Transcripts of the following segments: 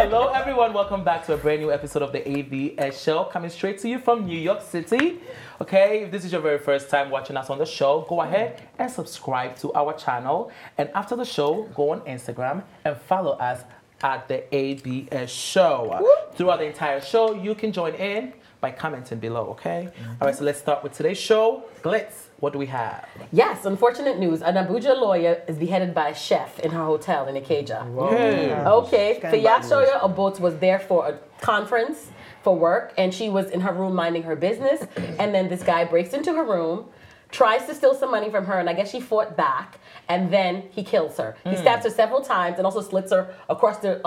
Hello, everyone. Welcome back to a brand new episode of the AVS Show, coming straight to you from New York City. Okay, if this is your very first time watching us on the show, go ahead and subscribe to our channel. And after the show, go on Instagram and follow us at the AVS Show. Throughout the entire show, you can join in by commenting below, okay? All right, so let's start with today's show. Glitz, what do we have? Yes, unfortunate news. An Abuja lawyer is beheaded by a chef in her hotel in Ikeja. Okay, Fiyasoya Obot was there for a conference for work, and she was in her room minding her business, and then this guy breaks into her room, tries to steal some money from her, and I guess she fought back, and then he kills her. He stabs her several times and also slits her across the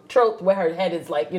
throat where her head is like,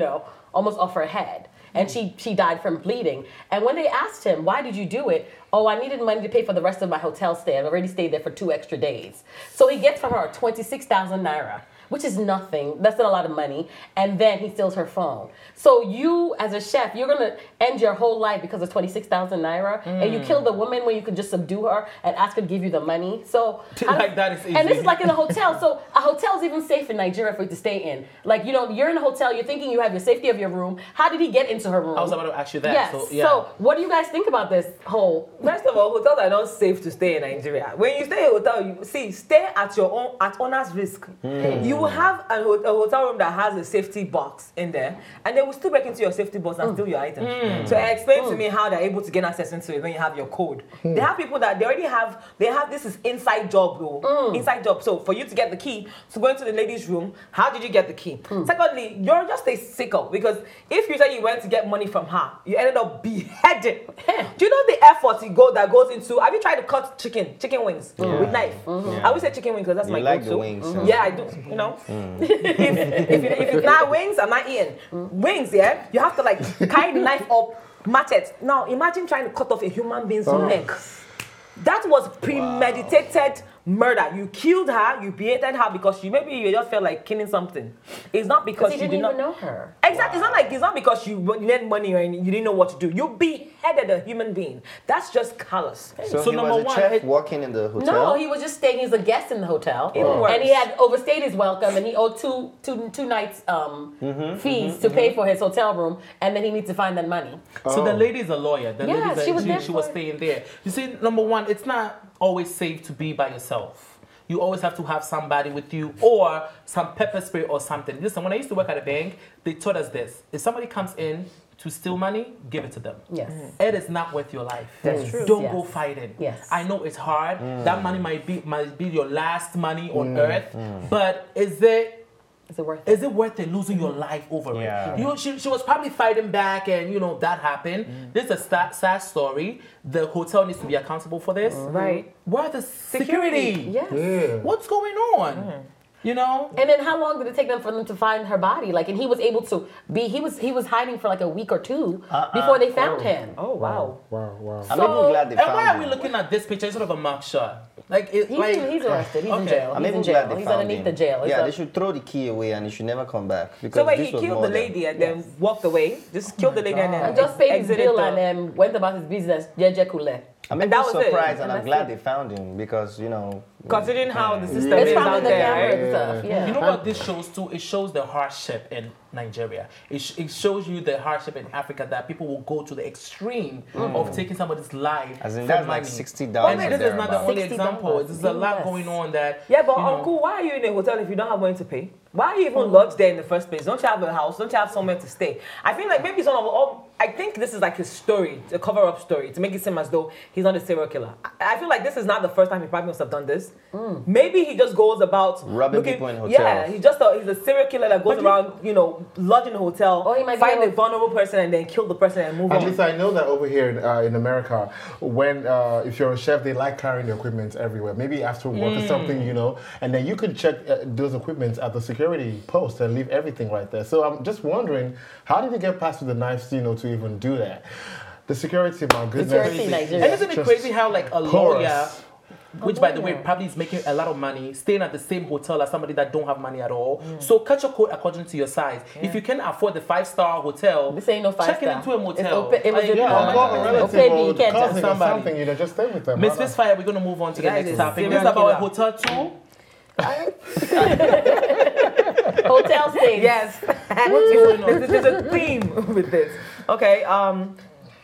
almost off her head. And she died from bleeding. And when they asked him, why did you do it? Oh, I needed money to pay for the rest of my hotel stay. I've already stayed there for 2 extra days. So he gets for her 26,000 naira, which is nothing. That's not a lot of money. And then he steals her phone. So you, as a chef, you're going to end your whole life because of 26,000 naira. And you kill the woman when you could just subdue her and ask her to give you the money. So that is easy. And this is like in a hotel. So a hotel is even safe in Nigeria for you to stay in. Like, you're in a hotel. You're thinking you have your safety of your room. How did he get into her room? I was about to ask you that. Yes. So what do you guys think about this whole? First of all, hotels are not safe to stay in Nigeria. When you stay in a hotel, stay at your own, at owner's risk. You will have a hotel room that has a safety box in there, and they will still break into your safety box and steal your items. So explain to me how they're able to gain access into it when you have your code. They have people that they have this is inside job, though. Inside job. So for you to get the key to go into the ladies' room, how did you get the key? Secondly, you're just a sicko, because if you say you went to get money from her, you ended up beheaded. Do you know the effort that goes into? Have you tried to cut chicken wings with knife? I would say chicken wings because that's my like go-to. The wings, Yeah, I do. If it's not wings, I'm not eating. Wings, yeah? You have to carry the knife up, machete. Now, imagine trying to cut off a human being's neck. That was premeditated murder. You killed her, you beheaded her because you just felt like killing something. It's not because you did didn't not even know her. Exactly. It's not because you needed money or you didn't know what to do. You beheaded a human being. That's just callous. So he was a chef working in the hotel? No, he was just staying as a guest in the hotel. And he had overstayed his welcome, and he owed two nights fees to pay for his hotel room, and then he needs to find that money. So the lady's a lawyer. She was staying there. You see, number one, it's not always safe to be by yourself. You always have to have somebody with you or some pepper spray or something. Listen, when I used to work at a bank, they taught us this. If somebody comes in to steal money, give it to them. Yes. It is not worth your life. That's true. Don't go fighting. Yes. I know it's hard. That money might be your last money on earth, but is it worth it losing your life over it? She was probably fighting back, and that happened. This is a sad story. The hotel needs to be accountable for this. Right. Where are the security? Yes. Yeah. What's going on? And then how long did it take for them to find her body? And he was able to he was hiding for a week or two before they found him. Oh, wow. Wow. I'm even glad they found him. And why are we looking at this picture instead of a mugshot? He's arrested. He's in jail. I'm He's even in jail. glad they He's found underneath him. the jail. They should throw the key away and he should never come back. So wait, he killed the lady and then walked away? Just killed the lady and then just paid his bill and then went about his business. I'm even surprised and I'm glad they found him because, considering how the system it's is probably out the there, camera right? and stuff. Yeah. You know what this shows too? It shows the hardship in Nigeria. It shows you the hardship in Africa that people will go to the extreme of taking somebody's life. As in for that's money. like $60. And this is not the only $60. example. There's a lot going on that. Yeah, but uncle, why are you in a hotel if you don't have money to pay? Why are you even lodged there in the first place? Don't you have a house? Don't you have somewhere to stay? I feel like maybe I think this is like his story, a cover-up story, to make it seem as though he's not a serial killer. I feel like this is not the first time he probably must have done this. Maybe he just goes about robbing people in hotels. Yeah, he's a serial killer that goes around, lodge in a hotel, find a vulnerable person and then kill the person and move on. At least I know that over here in America, when if you're a chef, they like carrying the equipment everywhere. Maybe after work or something, and then you can check those equipments at the security post and leave everything right there. So I'm just wondering, how did he get past with the knives, to even do that? The security, my goodness. Security in Nigeria. And isn't it crazy how a lawyer, which by the way probably is making a lot of money, staying at the same hotel as somebody that don't have money at all. So cut your coat according to your size. If you can afford the 5-star hotel, this ain't no 5-star. check it into a motel. Call a relative or cousin or something, just stay with them. Miss Fistfire, we're going to move on to the next topic. This is about a hotel too. Hotel stays. Yes. There's a theme with this. Okay,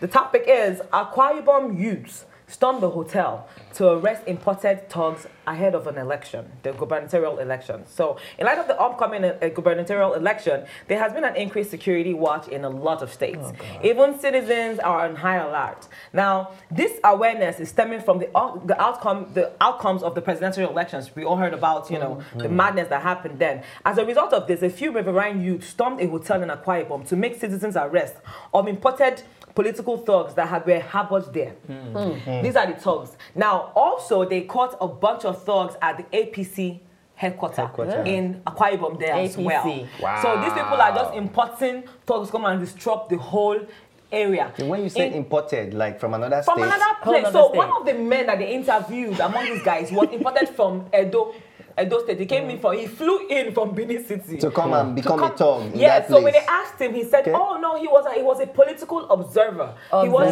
the topic is Akwa Ibom youths stormed the hotel to arrest imported thugs ahead of an election, the gubernatorial election. So, in light of the upcoming gubernatorial election, there has been an increased security watch in a lot of states. Even citizens are on high alert. Now, this awareness is stemming from the outcomes of the presidential elections. We all heard about, the madness that happened then. As a result of this, a few riverine youths stormed a hotel in Akwa Ibom to make citizens arrest of imported political thugs that were harbored there. These are the thugs. Now, also, they caught a bunch of thugs at the APC headquarters in Akwa Ibom there as well. Wow. So these people are just importing thugs to come and disrupt the whole area. And when you say imported, like from another state? From another place. So one of the men that they interviewed among these guys was imported from Edo State. He flew in from Benin City To come and become a thug. Yeah, so when they asked him, he said, "Oh no, he was a political observer. He was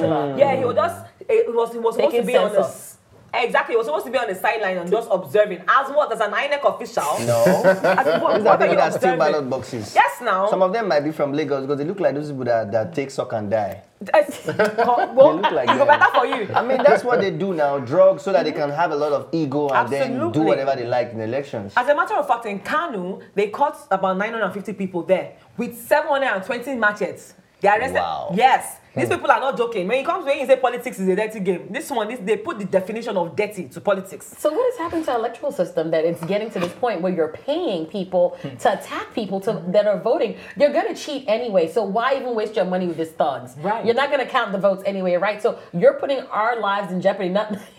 supposed to be on the Exactly, he was supposed to be on the sideline and just observing. As what, as an INEC official? No. These are people that steal ballot boxes. Yes, now. Some of them might be from Lagos because they look like those people that take suck and die. Well, They look like them. better for you. I mean, that's what they do now, drugs, so that they can have a lot of ego and then do Absolutely. whatever they like in elections. As a matter of fact, in Kanu, they caught about 950 people there with 720 machetes. They arrested. Wow. Yes. These people are not joking. When you say politics is a dirty game, they put the definition of dirty to politics. So what has happened to our electoral system that it's getting to this point where you're paying people to attack people that are voting? You're going to cheat anyway, so why even waste your money with these thugs? Right. You're not going to count the votes anyway, right? So you're putting our lives in jeopardy.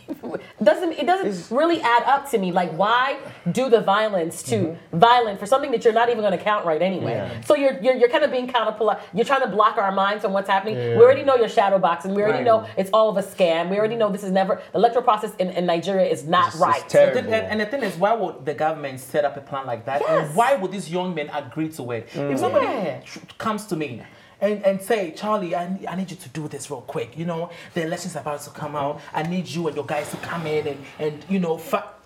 It doesn't really add up to me. Like, why do the violence for something that you're not even going to count right anyway? Yeah. So you're kind of being counterpolite. You're trying to block our minds from what's happening. Yeah. We already know you're shadow boxing. We already know it's all of a scam. We already know this is never, the electoral process in Nigeria is not right. And the thing is, why would the government set up a plan like that? Yes. And why would these young men agree to it? If somebody comes to me and say, Charlie, I need you to do this real quick. The election's about to come out. I need you and your guys to come in and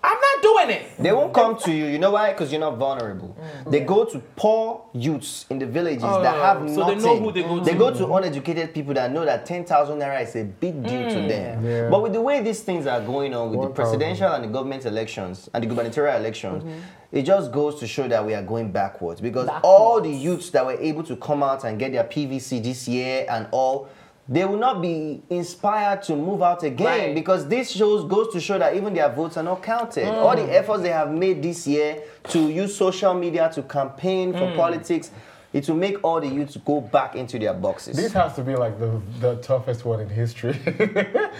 I'm not doing it. They won't come to you. You know why? Because you're not vulnerable. They go to poor youths in the villages that have nothing. So they know who they go to. They go to uneducated people that know that 10,000 naira is a big deal to them. Yeah. But with the way these things are going on with the presidential and the government elections and the gubernatorial elections, it just goes to show that we are going backwards. Because all the youths that were able to come out and get their PVC this year and all, they will not be inspired to move out again because this goes to show that even their votes are not counted. All the efforts they have made this year to use social media to campaign for politics, it will make all the youths go back into their boxes. This has to be like the toughest one in history.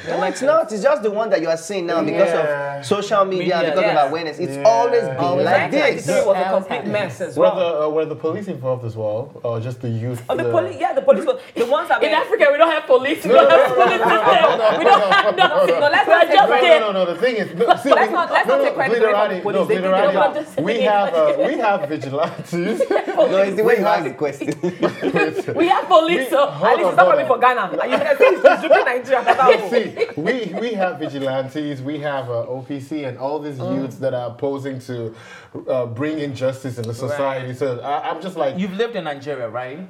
No, it's not. It's just the one that you are seeing now because of social media, because of awareness. It's always been like this. It was a complete mess as well. Were the police involved as well, or just the youth? The police. The ones that in Africa, we don't have police. We don't have police system. We don't have nothing. No. The thing is, let's not take credit for the police. We have vigilantes. No, it's the way you ask the question. We have police. So at least it's not coming for Ghana. You can see it's dripping Nigeria. See, we have vigilantes. We have OPC and all these youths that are posing to bring injustice in the society. So I'm just like, you've lived in Nigeria, right?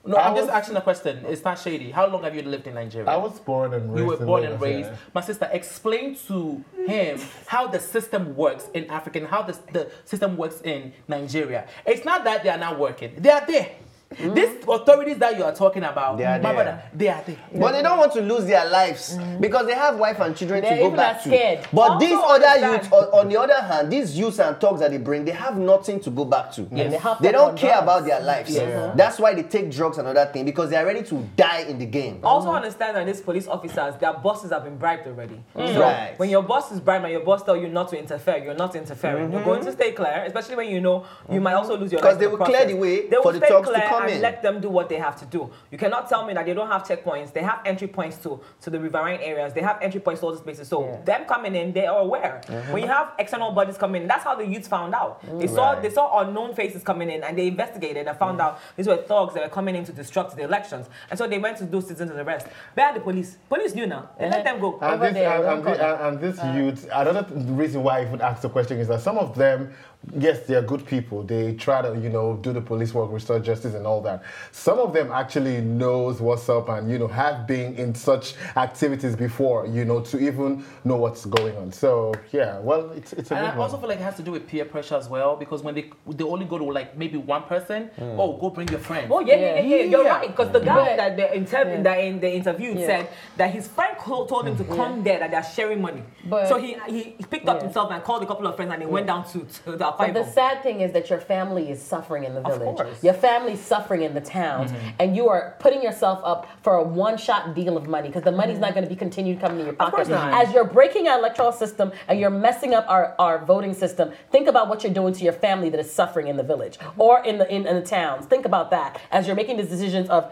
No, I'm just asking a question. It's not shady. How long have you lived in Nigeria? I was born and raised. You were born and raised. Yeah. My sister, explain to him how the system works in Africa and how the system works in Nigeria. It's not that they are not working. They are there. These authorities that you are talking about, they are there. They are there. But they don't want to lose their lives because they have wife and children to go back to. Scared. But Also these other youths, on the other hand, these youths and thugs that they bring, they have nothing to go back to. Yes. They don't care about their lives. Yeah. That's why they take drugs and other things because they are ready to die in the game. Also understand that these police officers, their bosses have been bribed already. So Right. when your boss is bribed and your boss tells you not to interfere, you're not interfering. You're going to stay clear, especially when you know you might also lose your life. Because they will clear the way for the stay thugs to clear come and in. let them do what they have to do. You cannot tell me that they don't have checkpoints. They have entry points to the riverine areas. They have entry points to all these places. So them coming in, they are aware. When you have external bodies coming in, that's how the youths found out. They saw unknown faces coming in and they investigated and found out these were thugs that were coming in to disrupt the elections. And so they went to do citizens arrest. Where are the police? Police knew now. They let them go. And this youth, another reason why I even asked the question is that some of them yes, they are good people. They try to, do the police work, restore justice and all that. Some of them actually knows what's up and, have been in such activities before, to even know what's going on. So, yeah, well, it's a good one. I also feel like it has to do with peer pressure as well, because when they only go to like maybe one person, go bring your friend. Oh, yeah. You're right. Because the guy that in the interview said that his friend told him to come there, that they're sharing money. So he picked up himself and called a couple of friends and they went down to the But the sad thing is that your family is suffering in the village. Your family's suffering in the towns. And you are putting yourself up for a one-shot deal of money because the money's not going to be continued coming in your pocket. Of course not. As you're breaking our electoral system and you're messing up our voting system, think about what you're doing to your family that is suffering in the village or in the towns. Think about that as you're making these decisions of,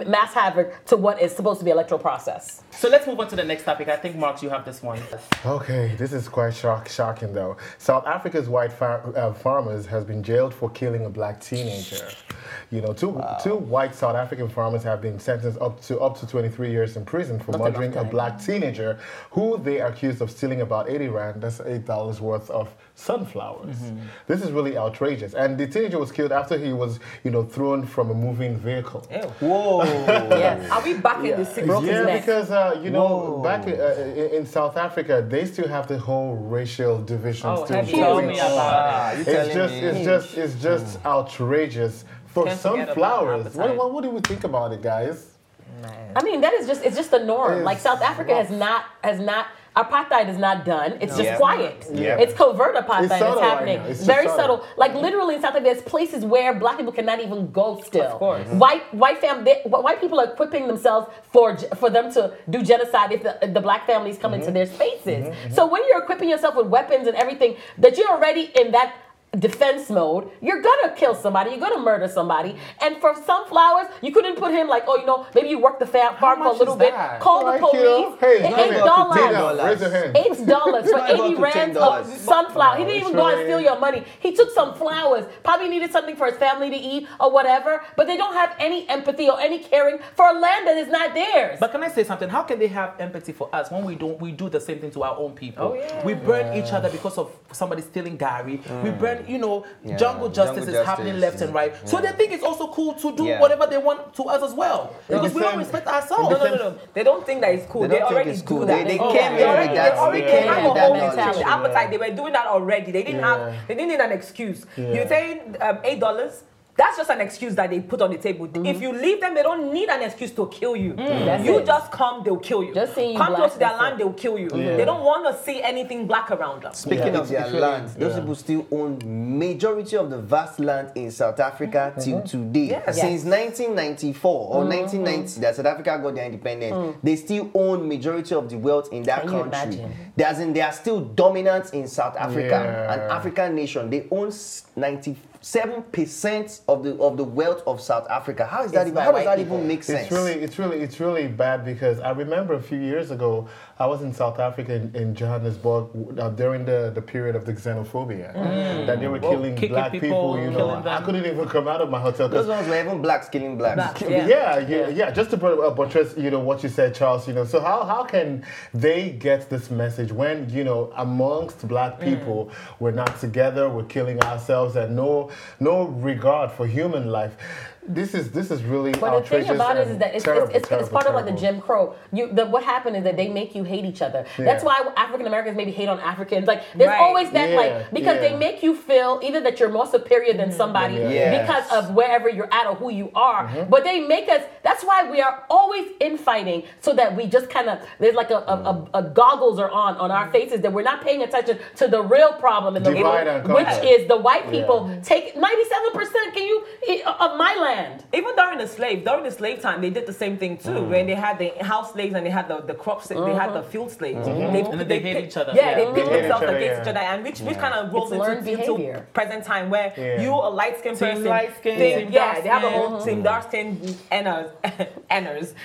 mass havoc to what is supposed to be electoral process. So let's move on to the next topic. I think, Marks, you have this one. Okay, this is quite shocking though. South Africa's white farmers has been jailed for killing a black teenager. Two white South African farmers have been sentenced up to 23 years in prison for murdering a black teenager who they accused of stealing about 80 rand, that's $8 worth of sunflowers. This is really outrageous. And the teenager was killed after he was, thrown from a moving vehicle. Ew. Whoa. Yes. Are we back in the 60s? Yeah, because, back in South Africa, they still have the whole racial division still have you going told me on. It's It's just outrageous. For sunflowers, what do we think about it, guys? I mean, it's just the norm. Like South Africa has not apartheid is not done. It's just quiet. Yeah. It's covert apartheid that's happening. Right, very subtle. Like literally in South Africa, there's places where black people cannot even go still. Of course. White people are equipping themselves for them to do genocide if the black families come into their spaces. So when you're equipping yourself with weapons and everything, that you're already in that defense mode, you're gonna kill somebody, you're gonna murder somebody. And for sunflowers, you couldn't put him like, maybe you work the farm for a little bit, call the police. $8. Raise your hand. $8 for 80 rands of sunflower. He didn't even go and steal your money. He took some flowers, probably needed something for his family to eat or whatever, but they don't have any empathy or any caring for a land that is not theirs. But can I say something? How can they have empathy for us when we do the same thing to our own people? We burn each other because of somebody stealing Gary. We burn, jungle justice is happening left and right. So they think it's also cool to do whatever they want to us as well. Because we don't respect ourselves. No. They don't think that it's cool. They already do that. They came in with that. They have a whole appetite. They were doing that already. They didn't need an excuse. You're saying $8? That's just an excuse that they put on the table. If you leave them, they don't need an excuse to kill you. You just come, they'll kill you. Just seeing you come close to their land, they'll kill you. They don't want to see anything black around them. Speaking of their land, those people still own majority of the vast land in South Africa till today. Since 1994 or 1990 that South Africa got their independence, they still own majority of the wealth in that country. They are still dominant in South Africa, an African nation. They own 97% of the wealth of South Africa. How does that even make sense? It's really bad because I remember a few years ago I was in South Africa in Johannesburg during the period of the xenophobia that they were killing black people. I couldn't even come out of my hotel. Those ones were even blacks killing blacks. Just to buttress, what you said, Charles. So how can they get this message when amongst black people we're not together, we're killing ourselves, and no regard for human life. This is really outrageous. But the thing about it is that it's part of like the terrible. Jim Crow. What happened is that they make you hate each other. That's why African Americans maybe hate on Africans. Like there's always that because they make you feel either that you're more superior than somebody because of wherever you're at or who you are. But they make us. That's why we are always infighting, so that we just kind of there's like a goggles are on our faces that we're not paying attention to the real problem in the world, which is the white people take 97% of my land. Even during the slave time, they did the same thing too. When they had the house slaves and they had the crop slaves, they had the field slaves. They hate each other. Yeah, they pit themselves against each other, and which kind of rolls into present time where you a light skinned person, they have a whole team dark skinned Enners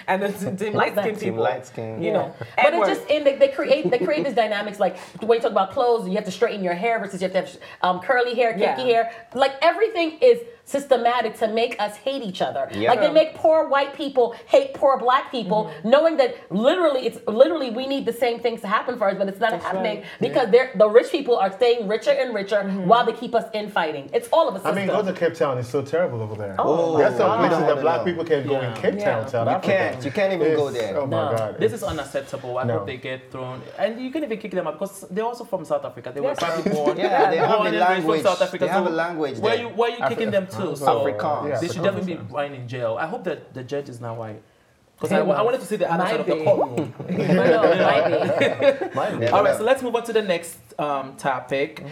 and the team light skinned people. But it's just they create these dynamics like when you talk about clothes, you have to straighten your hair versus you have to have curly hair, kinky hair. Like everything is systematic to make us hate each other. Yeah. Like they make poor white people hate poor black people, knowing that literally we need the same things to happen for us, but it's not happening because the rich people are staying richer and richer while they keep us infighting. It's all of a system. I mean, go to Cape Town. It's so terrible over there. Oh, there's some places no, that no, black no. people can go in Cape Town, South Africa. You can't even go there. Oh my No. God. This is unacceptable. I hope they get thrown. And you can even kick them out because they're also from South Africa. They were probably born. Yeah, they have born a and raised from language. South Africa. They have So a language Where there. you kicking them to? So Afrikaans. they should Yeah, definitely be lying in jail. I hope that the judge is not white. Because I wanted to see the other side of the Might be. courtroom. I know, it might be. All right, so let's move on to the next topic.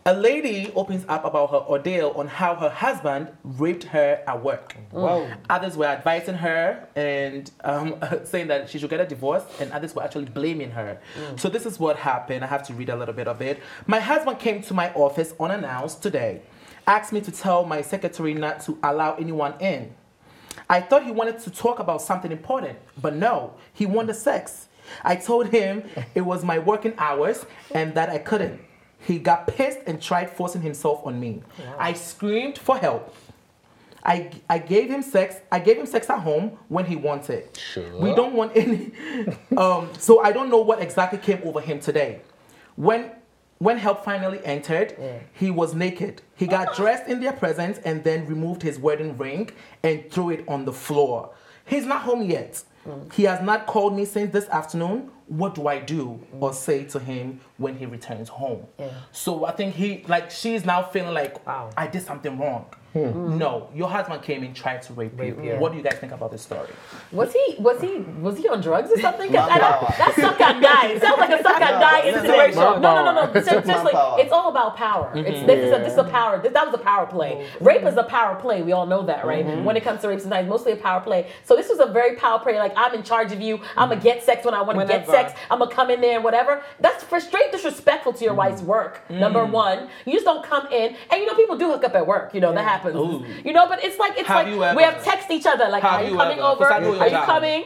A lady opens up about her ordeal on how her husband raped her at work. Wow. Others were advising her and saying that she should get a divorce, and others were actually blaming her. So this is what happened. I have to read a little bit of it. My husband came to my office unannounced today, asked me to tell my secretary not to allow anyone in. I thought he wanted to talk about something important, but no, he wanted sex. I told him it was my working hours and that I couldn't. He got pissed and tried forcing himself on me. Wow. I screamed for help. I gave him sex. I gave him sex at home when he wanted. Sure. We don't want any. So I don't know what exactly came over him today. When help finally entered, he was naked. He got dressed in their presence and then removed his wedding ring and threw it on the floor. He's not home yet. He has not called me since this afternoon. What do I do or say to him when he returns home? So I think she's now feeling like, wow, I did something wrong. No, your husband came and tried to rape you. Yeah. What do you guys think about this story? Was he on drugs or something? That suck on guy. It sounds like a suck on guy situation. No. Seriously, it's all about power. This is a power. That was a power play. Rape is a power play. We all know that, right? When it comes to rape, sometimes mostly a power play. So this was a very power play. Like, I'm in charge of you. I'm gonna get sex when I want to get sex. I'm gonna come in there and whatever. That's for straight disrespectful to your wife's work. Number one, you just don't come in. And people do hook up at work. That happens. Ooh. But it's like we have text each other. Like, are you coming over? Are you coming?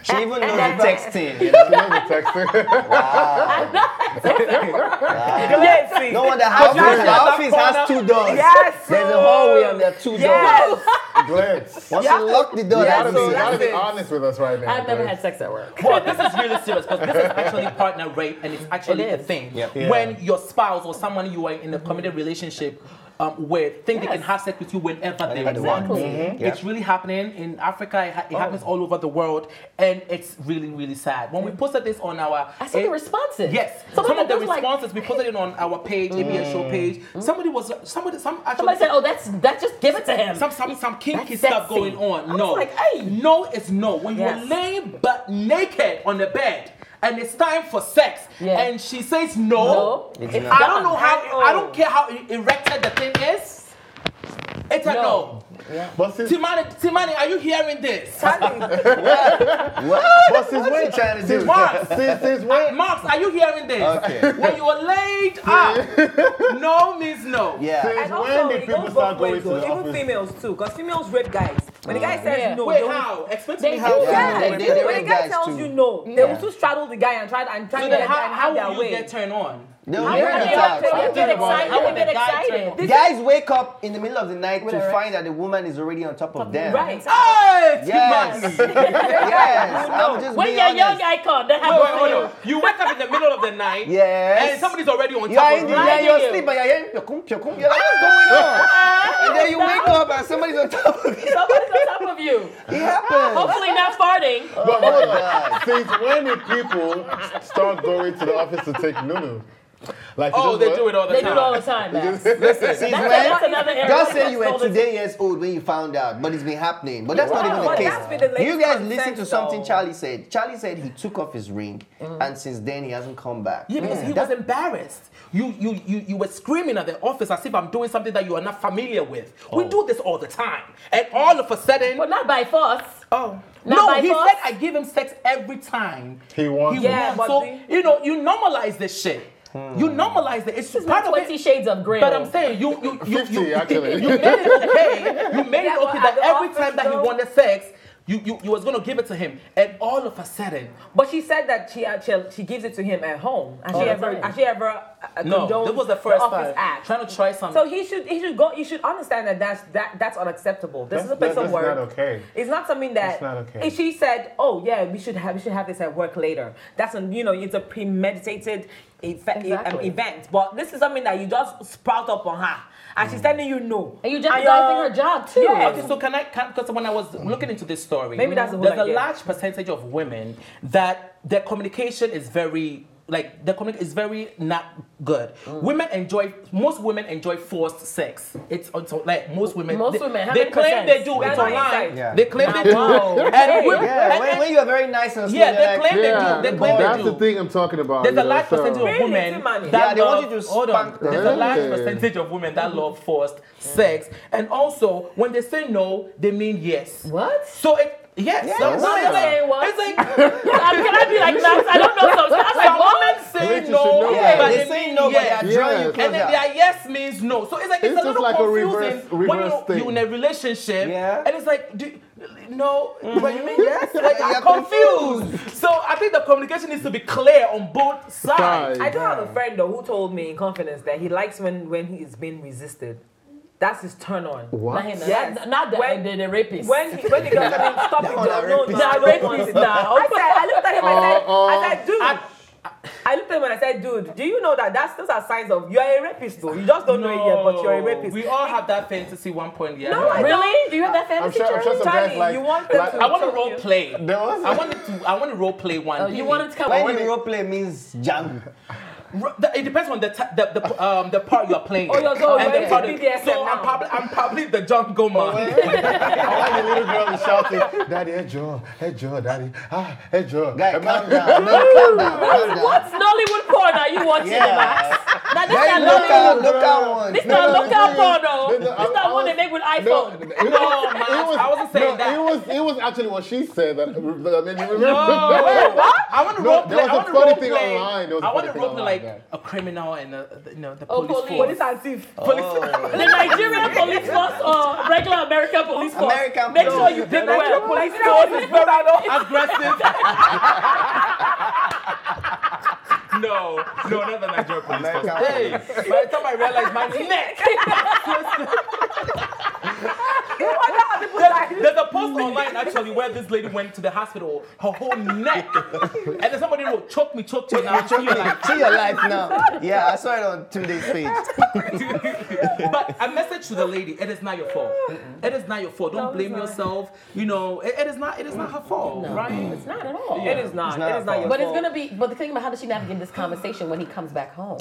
She even knows the texting. She knows the texting. Wow. No wonder the office has 2 doors. Yes. There's a hallway and there are 2 doors. Glitz. Once you lock the door, You that's gotta it. be honest with us right now. I've never had sex at work. Well, this is really serious because this is actually partner rape and it's actually a thing. Yep. Yeah. When your spouse or someone you are in a committed relationship with think they can have sex with you whenever they want. It's really happening in Africa. It happens all over the world, and it's really, really sad. When we posted this on our, I saw the responses. Yes, Some of the was like- responses we posted it on our page, ABS show page. Somebody actually Somebody said, "Oh, that's just give it to him." some kinky That's stuff sexy. going on. I No, was like, hey. no, it's no. When you're laying butt naked on the bed and it's time for sex, and she says no, It's I not. don't know how. I don't care how erected the thing is. It's a no. But since Timani, are you hearing this? What? But since What's when? he trying to do? Since when? Marks, are you hearing this? Okay. When you are laid up, no means no. Yeah. Since And when also, did it people goes start both going ways, to the even office? females too, because females rape guys. When the guy says no, Wait, they will- how? Explain to They me do, how. yeah. They when rape the guy guys tells too. you no, they will still straddle the guy and try So to then get how their will you way. get turned on? They'll How hear would the they tax. get excited? How They would get the guy excited. turn on? Guys wake up in the middle of the night to Whatever. find that the woman is already on top of them. Right. Hey, Yes. Yes. I'm just When being your young honest. icon, that Wait, happens hold to on. you. You wake up in the middle of the night, Yes. and somebody's already on You top are of in you. the Right. you're asleep and you're hearing pyokum, pyokum. You're like, what's going on? And then you wake up and somebody's on top of you. Somebody's on top of you. It happens. Hopefully not farting. But hold on. Since when did people start going to the office to take Nunu? Like, Oh, they do it all the They time. do it all the time, man. Since That's when? another area. Just say you were That's today years old when you found out, but it's been happening. But that's not even the But case. that's been the latest You guys consent, listen to something though. Charlie said. Charlie said he took off his ring, and since then he hasn't come back. Yeah, because he was embarrassed. You were screaming at the office as if I'm doing something that you are not familiar with. We do this all the time. And all of a sudden... But not by force. Oh. Not No, by he force? said I give him sex every time. He wants Yeah, but So, the- you normalize this shit. You normalize it. It's This is part of 20 it. Shades of Grey. But I'm saying you 50 actually. you made it okay. You made it Yeah, okay but that at the every office, time that he though- wanted sex, you was gonna give it to him, and all of a sudden. But she said that she gives it to him at home. Has she ever No, this was the first office time. act? Trying to try something. So he should go. You should understand that that's unacceptable. This is a place of work. That's not okay. It's not something that. It's not okay. If she said, "Oh yeah, we should have this at work later," that's it's a premeditated event. But this is something that you just sprout up on her, and she's telling you no. And you jeopardizing her job too. Yeah. Okay, so because when I was looking into this story, Maybe that's the whole there's a idea. large percentage of women that their communication is very is very not good. Most women enjoy forced sex. It's like most women. They claim they do. It's online. Yeah. They claim they do. And when you are very nice and slow, they claim they do. They claim That's they do. the thing I'm talking about. There's a large percentage of Really, women Timani? that they want love. you to Hold on. spank There's a large them. percentage of women that love forced sex, and also when they say no, they mean yes. What? So yes. Yes. So What? Saying what? it's like Can I be like that? I don't know some stuff. some What? women say Relationship, no, no. Yeah, but they they say mean no, but yes. they are drawing you Yes. And then closer. their yes means no. So it's like it's a just little like a confusing when reverse thing. you're in a relationship, Yeah. and it's like no, but you mean yes. Like You're I'm confused. So I think the communication needs to be clear on both sides. I do have a friend though who told me in confidence that he likes when he is being resisted. That's his turn on. What? Yes. Not When- the rapist. When the girl said, "Stop it, one no, a no, rapist. no, I don't want it." I looked at him I said, dude. I looked at him and I said, dude, do you know that those are signs of you are a rapist though? You just don't know it yet, but you're a rapist. We all have that fantasy one point. Yeah. No, I Really? Do you have that I'm fantasy? sure some Charlie? guys Charlie, like. you want them like- to- I want to role play. There was- I want to role play one. Oh, day. you wanted to come When on? you role play means jump. It depends on the part you are playing. Oh, you're going And to the part- BDSM so now. I'm probably the jungle man. I like the little girl is shouting, "Daddy, hey Joe, Daddy, hey Joe." Guy, calm down. Man, calm down. What Nollywood porn are you watching, Yeah. Max? Now this Very not Nollywood. local one. This not local porn, though. No, This not one they make with iPhone. No, man, I wasn't saying that. It was actually what she said. That, I mean, you remember? No. I want to No, role there play. was I a want to funny role thing play. online. There was a I want funny to thing role play online, like a criminal and the Oh, police police. force. Police and thief. The Nigerian police force or regular American police force. American Make police. sure you pick well. Police force is better. Aggressive. No, not the Nigerian police force. American Hey, by the time I realized my neck. There's a post online actually where this lady went to the hospital, her whole neck, and then somebody wrote, choke me, now See your life now. Yeah, I saw it on 2 days page. But a message to the lady: it is not your fault. It is not your fault. Don't blame yourself. You know, it is not her fault, right? It's not at all. It is not. not It is not your But it's fault. gonna be. But the thing about how does she navigate this conversation when he comes back home?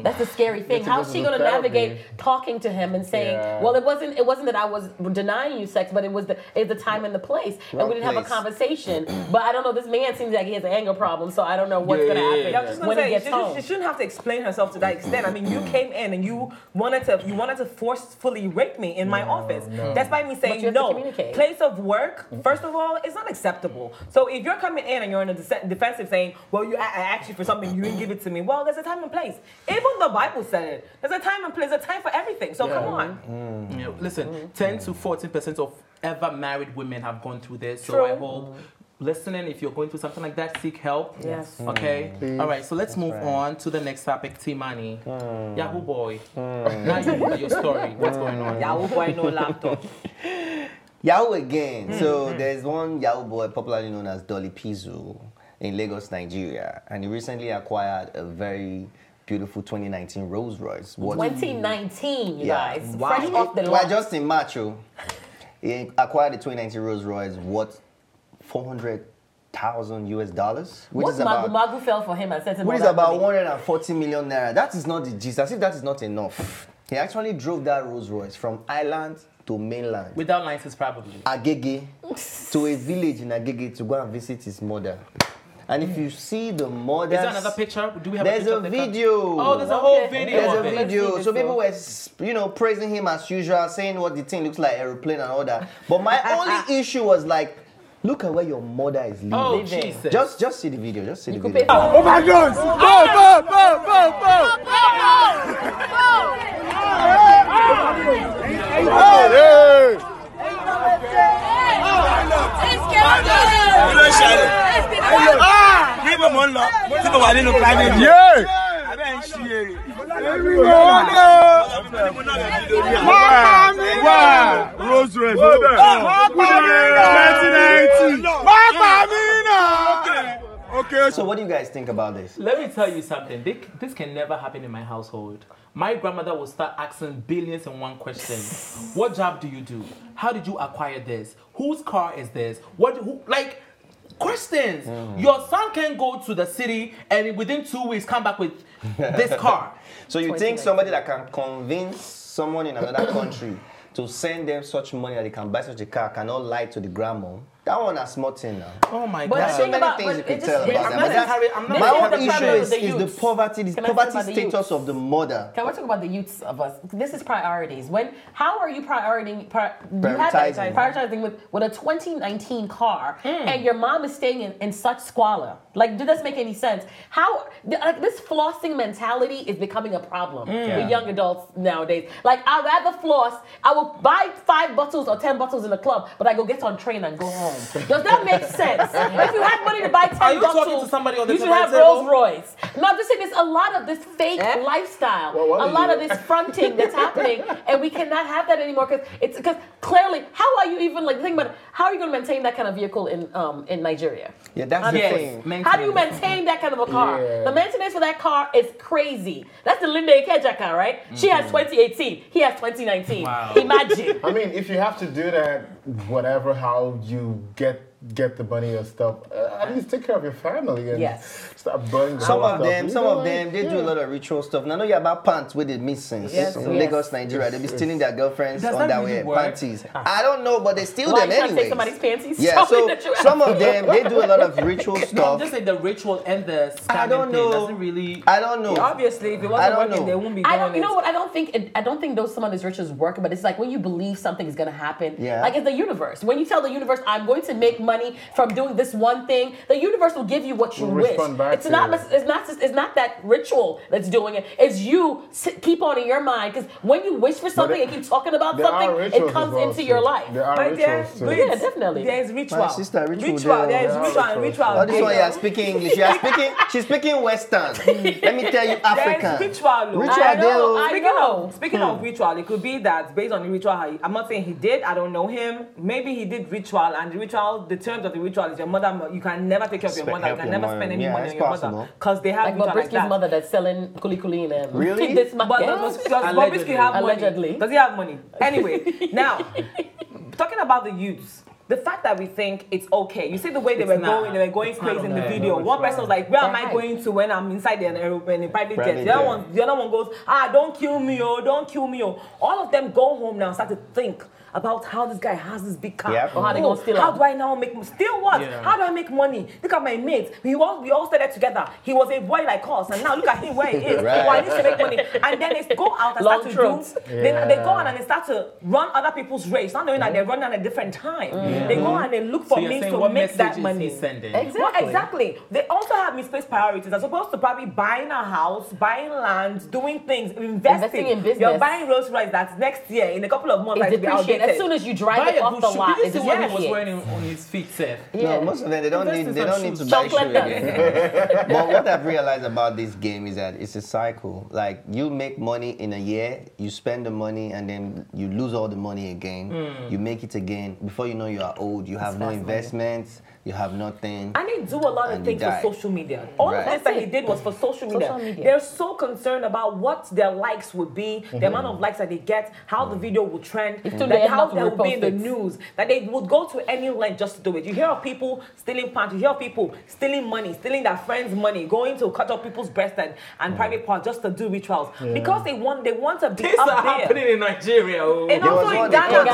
That's the scary thing. It's a How's she difficult gonna therapy. navigate talking to him and saying, Yeah. "Well, it wasn't that I was denying you sex, but it's the time and the place, and we didn't have a place. conversation." But I don't know. This man seems like he has an anger problem, so I don't know what's gonna happen Yeah, I was just gonna when he say, gets home. she shouldn't have to explain herself to that extent. I mean, you came in and you wanted to forcefully rape me in my office. Despite me But saying you have to no. communicate. Place of work, first of all, it's not acceptable. So if you're coming in and you're in a defensive saying, well, I asked you for something, you didn't give it to me. Well, there's a time and place. Even the Bible said it. There's a time and place, there's a time for everything. So come on. You know, listen, 10 to 14% of ever married women have gone through this. So True. I hope listening, if you're going through something like that, seek help. Yes. Okay. All right. So let's move on to the next topic. T-Money, Yahoo boy. Now your story. What's going on? Yahoo boy, no laptop. Yahoo again. So there's one Yahoo boy popularly known as Dolly Pizzo in Lagos, Nigeria, and he recently acquired a very beautiful 2019 Rolls Royce. 2019, you guys. Wow. Fresh off the Well, lot. just in March, he acquired the 2019 Rolls Royce worth $400,000 US, which What is about Magu fell for him and sent him which all is that about money? 140 million naira. That is not the gist. As if that is not enough. He actually drove that Rolls Royce from Ireland to mainland, Without license, probably. Agege, to a village in Agege to go and visit his mother. And if you see the mother, Is there another picture? Do we have there's a a picture of the video. Oh, there's a whole Okay. video. There's a of it. video. So people were, praising him as usual, saying what the thing looks like aeroplane and all that. But my only issue was like, look at where your mother is living. Oh, Living. Jesus. Just see the video. Just see the could video. pay for- Oh my God! Hey! Okay. So what do you guys think about this? Let me tell you something. This can never happen in my household. My grandmother will start asking billions and one question. What job do you do? How did you acquire this? Whose car is this? Questions. Your son can go to the city and within 2 weeks come back with this car. So you think somebody that can convince someone in another country to send them such money that they can buy such a car cannot lie to the grandma? That one a small thing now. Oh my But God. There's so many things you can tell about that. I'm My not own issue is the poverty status of the mother. Can we talk about the youths of us? This is priorities. How are you prioritizing with a 2019 car and your mom is staying in such squalor? Like, does this make any sense? This flossing mentality is becoming a problem with young adults nowadays. Like, I'd rather floss. I will buy 5 bottles or 10 bottles in the club, but I go get on train and go home. Does that make sense? If you have money to buy 10 Are you bottles, talking to somebody on the you should have table? Rolls Royce. No, I'm just saying there's a lot of this fake lifestyle, a lot of this fronting that's happening, and we cannot have that anymore because clearly, how are you even think about it, how are you going to maintain that kind of vehicle in Nigeria? Yeah, that's the thing. How do you maintain that kind of a car? Yeah. The maintenance for that car is crazy. That's the Linda Ikeja car, right? She has 2018. He has 2019. Wow. Imagine. I mean, if you have to do that, whatever, how you get the money or stuff, at least take care of your family and start burning Some of them, they do a lot of ritual stuff. Now, I know you're about pants with the missing in Lagos, Nigeria. They be stealing their girlfriends' underwear, panties. I don't know, but they steal them anyway. anyway. Take somebody's panties? Yeah, so some of them, they do a lot of ritual No, I'm stuff. just saying the ritual and the scamming I don't thing know. doesn't really... I don't know. Obviously, if it wasn't working, they won't be doing it. You know what? I don't think some of these rituals work, but it's like when you believe something is going to happen. Yeah. Like it's the universe. When you tell the universe, I'm going to make money from doing this one thing, the universe will give you what you wish. It's not that ritual that's doing it. It's you keep on in your mind, because when you wish for something and keep talking about something, it comes into your life. There are rituals too. Yeah, definitely. There's ritual. My sister, ritual. There is ritual and ritual. Oh, this one, you're speaking English. She's speaking Western. Let me tell you, African. There's ritual. Speaking of ritual, it could be that based on the ritual, I'm not saying he did. I don't know him. Maybe he did ritual, and the terms of the ritual is your mother. You can never take care of your mother. You can never spend any money on your mother because they have like ritual like that. mother that's selling kuli in them. Really? This But does Bobrisky have Allegedly. money? Does he have money? Anyway, now talking about the youths. The fact that we think it's okay. You see the way they were going crazy in the video. One person was like, where am I going to when I'm inside an aeroplane in private jet? The other one goes, don't kill me, don't kill me. All of them go home now and start to think about how this guy has this big car. Or how they gonna steal How do I now make steal what? Yeah. How do I make money? Look at my mates. We all started together. He was a boy like us, and now look at him where he is. Right. Oh, I need to make money. And then they go out and start to do. They go on and they start to run other people's race, not knowing that they're running at a different time. They go and they look for means to make that money. Exactly. They also have misplaced priorities. They're supposed to probably buying a house, buying land, doing things, investing in business. You're buying Rolls Royce that's next year in a couple of months. It's depreciated. As soon as you drive it off the lot, it's what he was wearing on his feet, Seth. No, most of them they don't need to buy shoes again. But what I've realized about this game is that it's a cycle. Like you make money in a year, you spend the money, and then you lose all the money again. You make it again. Before you know, you are old. You have no investments. You have nothing. And they do a lot of things for social media. All the things that he did was for social media. They're so concerned about what their likes would be, the amount of likes that they get, how the video will trend, how they will be in the news, that they would go to any length just to do it. You hear of people stealing pants, you hear of people stealing money, stealing their friends' money, going to cut off people's breasts and private parts just to do rituals. Because they want to be this up there. happening in Nigeria. And also in Ghana.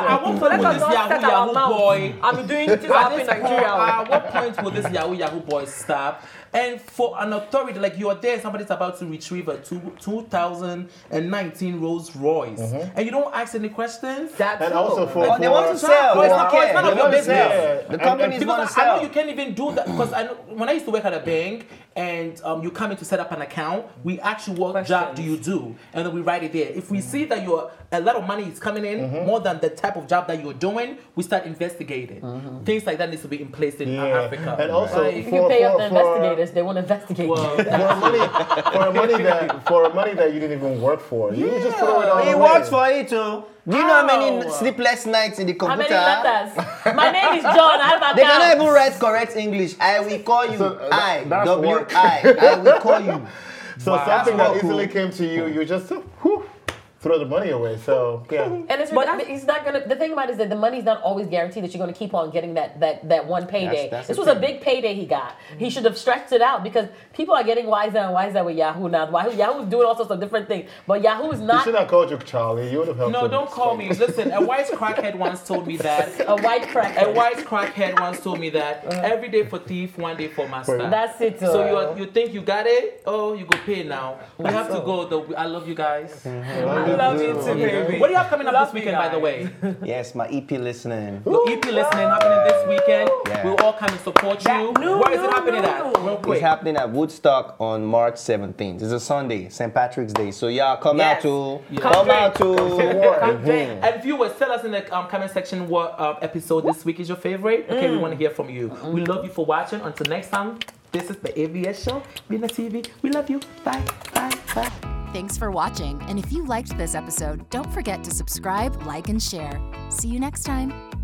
I won't put this Yahoo boy. I'm doing this in Nigeria. At what point will this Yahoo boy stop And for an authority, like you are there, somebody's about to retrieve a 2019 Rolls Royce, and you don't ask any questions. That's And true. also for They want to sell. It's They not- don't it's none care. of your business. The company is going Because to I know sell. you can't even do that because I know when I used to work at a bank and you come in to set up an account, we ask you what job do you do, and then we write it there. If we see that a lot of money is coming in more than the type of job that you're doing, we start investigating. Things like that needs to be in place in Africa. And also, Right. If you pay off the investigators, they won't investigate. Well, for money that you didn't even work for, you just throw it all He away. works for it too. Do you know how many sleepless nights in the How many computer? letters? My name is John. I have They cannot account. even write correct English. I will call you. So, I that's W work. I will call you. So Wow. something That's that cool. easily came to you, you just throw the money away. So yeah. And it's not gonna. The thing about it is that the money's not always guaranteed that you're gonna keep on getting that one payday. That's This the was a thing. big payday he got. He should have stretched it out because people are getting wiser and wiser with Yahoo now. Yahoo's doing all sorts of different things, but Yahoo is You not should have called you Charlie. You would have helped no, him. don't call me. Listen, a wise crackhead once told me that. a white crack. A wise crackhead once told me that every day for thief, one day for master. That's it. So you think you got it? Oh, you go pay now. We have to go though. I love you guys. I love you too, baby. What do you have coming up Love this weekend, you by the way? Yes, my EP listening. Your EP listening happening this weekend. Yeah. We'll all come and support you. Where is it happening at? Real quick. It's happening at Woodstock on March 17th. It's a Sunday, St. Patrick's Day. So y'all come out Yes. to Come And viewers, tell us in the comment section what episode this week is your favorite. Okay, we want to hear from you. We love you for watching. Until next time, this is the AVS show, MinaTV. We love you. Bye, bye, bye. Thanks for watching, and if you liked this episode, don't forget to subscribe, like, and share. See you next time.